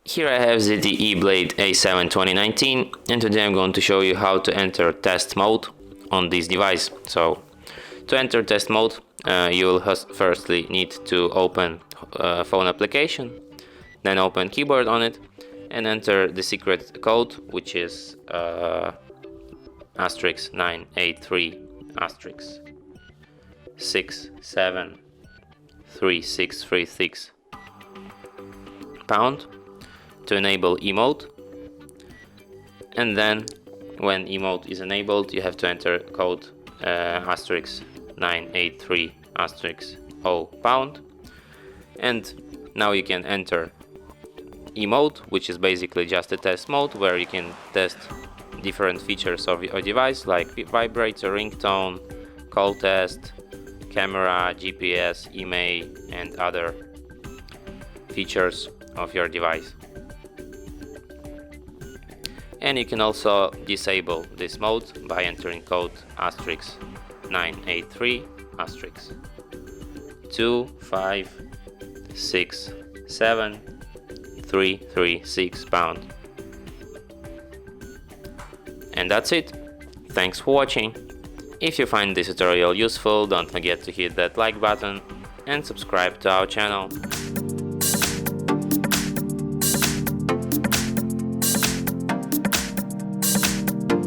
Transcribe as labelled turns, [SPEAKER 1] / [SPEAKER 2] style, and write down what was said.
[SPEAKER 1] Here I have ZTE Blade A7 2019, and today I'm going to show you how to enter test mode on this device. So to enter test mode, you will firstly need to open phone application, then open keyboard on it and enter the secret code, which is asterisk 983 asterisk 673636 pound to enable emote. And then when emote is enabled, you have to enter code asterisk 983 asterisk 0 pound. And now you can enter emote, which is basically just a test mode where you can test different features of your device, like vibrator, ringtone, call test, camera, GPS, email, and other features of your device. And you can also disable this mode by entering code asterisk 983 asterisk 2567336 pound. And that's it. Thanks for watching. If you find this tutorial useful, don't forget to hit that like button and subscribe to our channel.